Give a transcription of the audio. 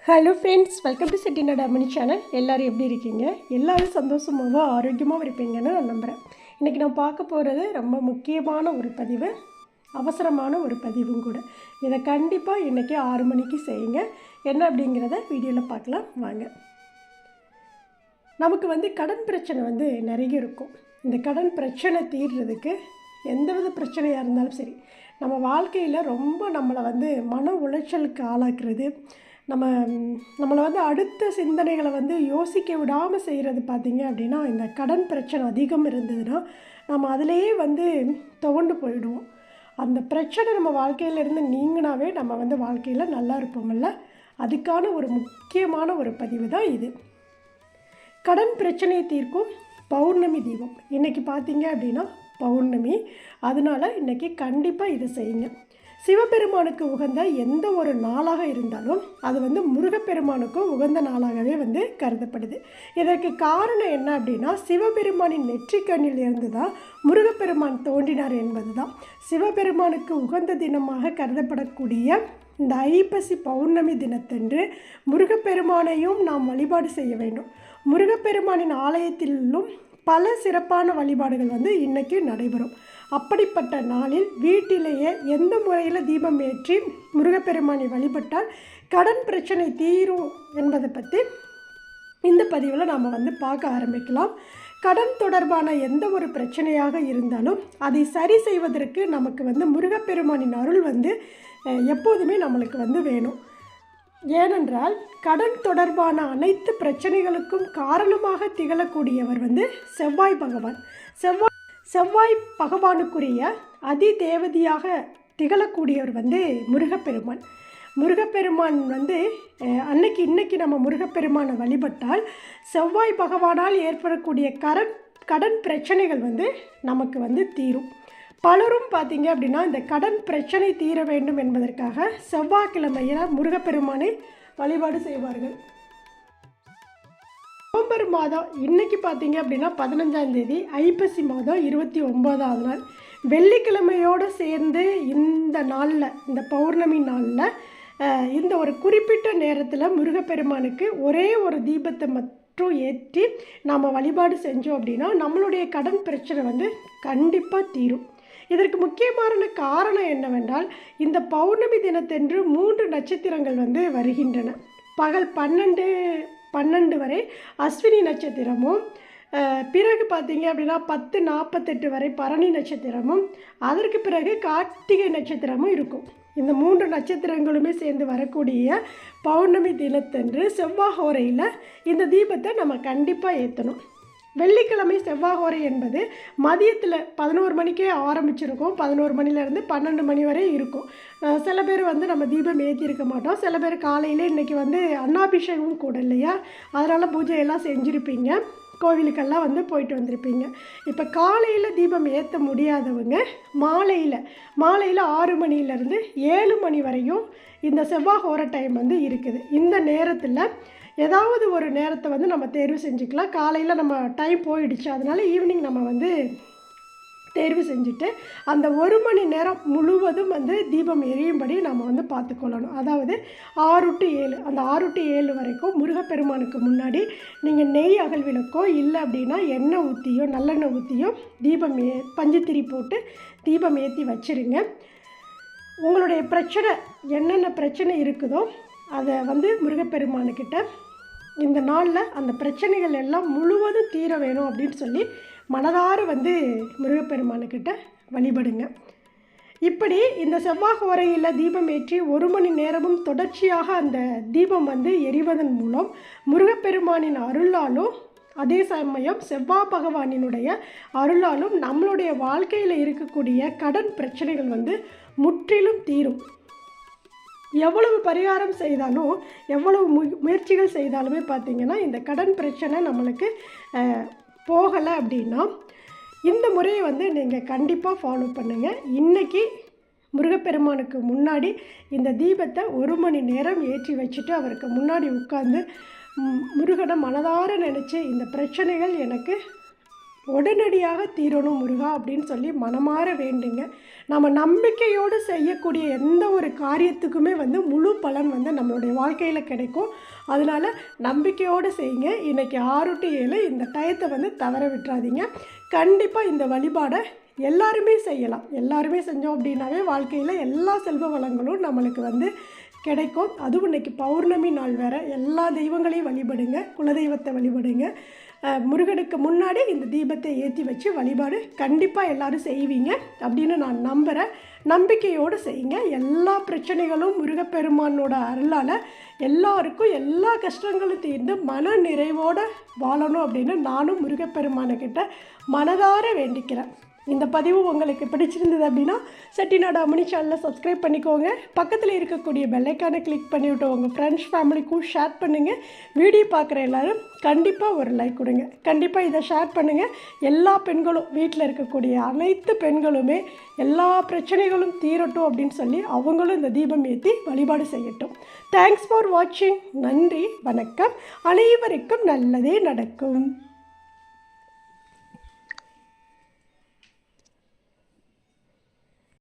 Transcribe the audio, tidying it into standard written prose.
Hello friends, welcome to Chettinad அம்மணி channel. எல்லோரும் எப்படி இருக்கீங்க? எல்லோரும் சந்தோஷமாகவும் ஆரோக்கியமாகவும் இருப்பீங்கன்னு நான் நம்புகிறேன். இன்றைக்கி நான் பார்க்க போகிறது ரொம்ப முக்கியமான ஒரு பதிவு, அவசரமான ஒரு பதிவும் கூட. இதை கண்டிப்பாக இன்றைக்கி 6 மணிக்கு செய்யுங்க. என்ன அப்படிங்கிறத வீடியோவில் பார்க்கலாம் வாங்க. நமக்கு கடன் பிரச்சனை நிறைய இருக்கும். இந்த கடன் பிரச்சனை தீர்றதுக்கு எந்தவித பிரச்சனையாக இருந்தாலும் சரி, நம்ம வாழ்க்கையில் ரொம்ப நம்மளை மன உளைச்சலுக்கு ஆளாக்குறது, நம்மளை அடுத்த சிந்தனைகளை யோசிக்க விடாமல் செய்கிறது பார்த்திங்க அப்படின்னா, இந்த கடன் பிரச்சனை அதிகம் இருந்ததுன்னா நம்ம அதிலேயே துவண்டு போயிடுவோம். அந்த பிரச்சனை நம்ம வாழ்க்கையிலேருந்து நீங்கினாவே நம்ம வாழ்க்கையில் நல்லா இருப்போம்ல. அதுக்கான ஒரு முக்கியமான ஒரு பதிவு தான் இது. கடன் பிரச்சனையை தீர்க்கும் பௌர்ணமி தீபம். இன்றைக்கி பார்த்திங்க அப்படின்னா பௌர்ணமி, அதனால் இன்றைக்கி கண்டிப்பாக இதை செய்யுங்க. சிவபெருமானுக்கு உகந்த எந்த ஒரு நாளாக இருந்தாலும் அது முருகப்பெருமானுக்கும் உகந்த நாளாகவே கருதப்படுது. இதற்கு காரணம் என்ன அப்படின்னா, சிவபெருமானின் நெற்றிக்கண்ணில் இருந்து தான் முருகப்பெருமான் தோன்றினார் என்பது தான். சிவபெருமானுக்கு உகந்த தினமாக கருதப்படக்கூடிய இந்த ஐப்பசி பௌர்ணமி தினத்தன்று முருகப்பெருமானையும் நாம் வழிபாடு செய்ய வேண்டும். முருகப்பெருமானின் ஆலயத்திலும் பல சிறப்பான வழிபாடுகள் இன்றைக்கி நடைபெறும். அப்படிப்பட்ட நாளில் வீட்டிலேயே எந்த முறையில் தீபம் ஏற்றி முருகப்பெருமானை வழிபட்டால் கடன் பிரச்சனை தீரும் என்பதை பற்றி இந்த பதிவில் நாம் பார்க்க ஆரம்பிக்கலாம். கடன் தொடர்பான எந்த ஒரு பிரச்சனையாக இருந்தாலும் அதை சரி செய்வதற்கு நமக்கு முருகப்பெருமானின் அருள் எப்போதுமே நம்மளுக்கு வேணும். ஏனென்றால் கடன் தொடர்பான அனைத்து பிரச்சனைகளுக்கும் காரணமாக திகழக்கூடியவர் செவ்வாய் பகவான். செவ்வாய் பகவானுக்குரிய அதி தேவதையாக திகழக்கூடியவர் முருகப்பெருமான். முருகப்பெருமான் இன்னைக்கு நம்ம முருகப்பெருமானை வழிபட்டால் செவ்வாய் பகவானால் ஏற்படக்கூடிய கடன் பிரச்சனைகள் நமக்கு தீரும். பலரும் பார்த்திங்க அப்படின்னா இந்த கடன் பிரச்சனை தீர வேண்டும் என்பதற்காக செவ்வாய்க்கிழமையில் முருகப்பெருமானை வழிபாடு செய்வார்கள். நவம்பர் மாதம் இன்றைக்கி பார்த்திங்க அப்படின்னா 15ஆம் தேதி, ஐப்பசி மாதம் 29ஆவது நாள், வெள்ளிக்கிழமையோடு சேர்ந்து இந்த நாளில், இந்த பௌர்ணமி நாளில், இந்த ஒரு குறிப்பிட்ட நேரத்தில் முருகப்பெருமானுக்கு ஒரே ஒரு தீபத்தை மட்டும் ஏற்றி நாம் வழிபாடு செஞ்சோம் அப்படின்னா நம்மளுடைய கடன் பிரச்சனை கண்டிப்பாக தீரும். இதற்கு முக்கியமான காரணம் என்னவென்றால், இந்த பௌர்ணமி தினத்தன்று 3 நட்சத்திரங்கள் வருகின்றன. பகல் 12 வரை அஸ்வினி நட்சத்திரமும், பிறகு பார்த்திங்க அப்படின்னா 10:48 வரை பரணி நட்சத்திரமும், அதற்கு பிறகு கார்த்திகை நட்சத்திரமும் இருக்கும். இந்த 3 நட்சத்திரங்களுமே சேர்ந்து வரக்கூடிய பௌர்ணமி தினத்தன்று செவ்வாய்ஹோரையில் இந்த தீபத்தை நம்ம கண்டிப்பாக ஏற்றணும். வெள்ளிக்கிழமை செவ்வாய்ஹோரை என்பது மதியத்தில் 11 மணிக்கே ஆரம்பிச்சிருக்கும். 11 மணிலேருந்து 12 மணி வரை இருக்கும். சில பேர் நம்ம தீபம் ஏற்றிருக்க மாட்டோம். சில பேர் காலையில் இன்றைக்கி அன்னாபிஷேகம் கூட இல்லையா, அதனால் பூஜையெல்லாம் செஞ்சுருப்பீங்க, கோவிலுக்கெல்லாம் போயிட்டு வந்திருப்பீங்க. இப்போ காலையில் தீபம் ஏற்ற முடியாதவங்க மாலையில் 6 மணிலேருந்து 7 மணி வரையும் இந்த செவ்வாய்ஹோரை டைம் இருக்குது. இந்த நேரத்தில் ஏதாவது ஒரு நேரத்தை நம்ம தேர்வு செஞ்சுக்கலாம். காலையில் நம்ம டைம் போயிடுச்சு, அதனால் ஈவினிங் நம்ம தேர்வு செஞ்சுட்டு அந்த 1 மணி நேரம் முழுவதும் தீபம் எரியும்படி நம்ம பார்த்துக்கொள்ளணும். அதாவது 6 to 7, அந்த 6 to 7 வரைக்கும் முருகப்பெருமானுக்கு முன்னாடி நீங்கள் நெய் அகல் விளக்கோ இல்லை அப்படின்னா எண்ணெய் ஊற்றியோ நல்லெண்ணெய் ஊற்றியோ தீபம் பஞ்சுத்திரி போட்டு தீபம் ஏற்றி வச்சுருங்க. உங்களுடைய பிரச்சனை என்னென்ன பிரச்சனை இருக்குதோ அதை முருகப்பெருமானுக்கிட்ட இந்த நாளில் அந்த பிரச்சனைகள் எல்லாம் முழுவதும் தீர வேணும் அப்படின்னு சொல்லி மனதார முருகப்பெருமானுக்கிட்ட வழிபடுங்க. இப்படி இந்த செவ்வாய்ஹோரையில் தீபம் ஏற்றி 1 மணி நேரமும் தொடர்ச்சியாக அந்த தீபம் எரிவதன் மூலம் முருகப்பெருமானின் அருளாலும் அதே சமயம் செவ்வாய் பகவானினுடைய அருளாலும் நம்மளுடைய வாழ்க்கையில் இருக்கக்கூடிய கடன் பிரச்சனைகள் முற்றிலும் தீரும். எவ்வளவு பரிகாரம் செய்தாலும் எவ்வளவு முயற்சிகள் செய்தாலுமே பார்த்திங்கன்னா இந்த கடன் பிரச்சனை நம்மளுக்கு போகலை அப்படின்னா இந்த முறையை நீங்கள் கண்டிப்பாக ஃபாலோ பண்ணுங்கள். இன்றைக்கி முருகப்பெருமானுக்கு முன்னாடி இந்த தீபத்தை 1 மணி நேரம் ஏற்றி வச்சுட்டு அவருக்கு முன்னாடி உட்கார்ந்து முருகனை மனதார நினச்சி இந்த பிரச்சனைகள் எனக்கு உடனடியாக தீரணும் முருகா அப்படின்னு சொல்லி மனமாற வேண்டுங்க. நம்ம நம்பிக்கையோடு செய்யக்கூடிய எந்த ஒரு காரியத்துக்குமே முழு பலன் நம்மளுடைய வாழ்க்கையில் கிடைக்கும். அதனால் நம்பிக்கையோடு செய்யுங்க. இன்றைக்கி 6 to 7 இந்த டயத்தை தவற விட்டுறாதீங்க. கண்டிப்பாக இந்த வழிபாடை எல்லாருமே செய்யலாம். எல்லாருமே செஞ்சோம் அப்படின்னாவே வாழ்க்கையில் எல்லா செல்வ வளங்களும் நம்மளுக்கு கிடைக்கும். அதுவும் இன்றைக்கி பௌர்ணமி நாள் வேறு. எல்லா தெய்வங்களையும் வழிபடுங்க. குலதெய்வத்தை வழிபடுங்க. முருகனுக்கு முன்னாடி இந்த தீபத்தை ஏற்றி வச்சு வழிபாடு கண்டிப்பாக எல்லோரும் செய்வீங்க அப்படின்னு நான் நம்புகிறேன். நம்பிக்கையோடு செய்யுங்க. எல்லா பிரச்சனைகளும் முருகப்பெருமானோட அருளால் எல்லாருக்கும் எல்லா கஷ்டங்களும் தீர்ந்து மன நிறைவோடு வாழணும் அப்படின்னு நானும் முருகப்பெருமானுக்கிட்ட மனதார வேண்டிக்கிறேன். இந்த பதிவு உங்களுக்கு பிடிச்சிருந்தது அப்படின்னா செட்டிநாடு அம்மணி சேனலை சப்ஸ்கிரைப் பண்ணிக்கோங்க. பக்கத்தில் இருக்கக்கூடிய பெல்லைக்கானை கிளிக் பண்ணிவிட்டு உங்கள் ஃப்ரெண்ட்ஸ் ஃபேமிலிக்கும் ஷேர் பண்ணுங்கள். வீடியோ பார்க்குற எல்லோரும் கண்டிப்பாக ஒரு லைக் கொடுங்க. கண்டிப்பாக இதை ஷேர் பண்ணுங்கள். எல்லா பெண்களும், வீட்டில் இருக்கக்கூடிய அனைத்து பெண்களுமே எல்லா பிரச்சனைகளும் தீரட்டும் அப்படின்னு சொல்லி அவங்களும் இந்த தீபம் ஏற்றி வழிபாடு செய்யட்டும். தேங்க்ஸ் ஃபார் வாட்சிங். நன்றி, வணக்கம். அனைவருக்கும் நல்லதே நடக்கும்.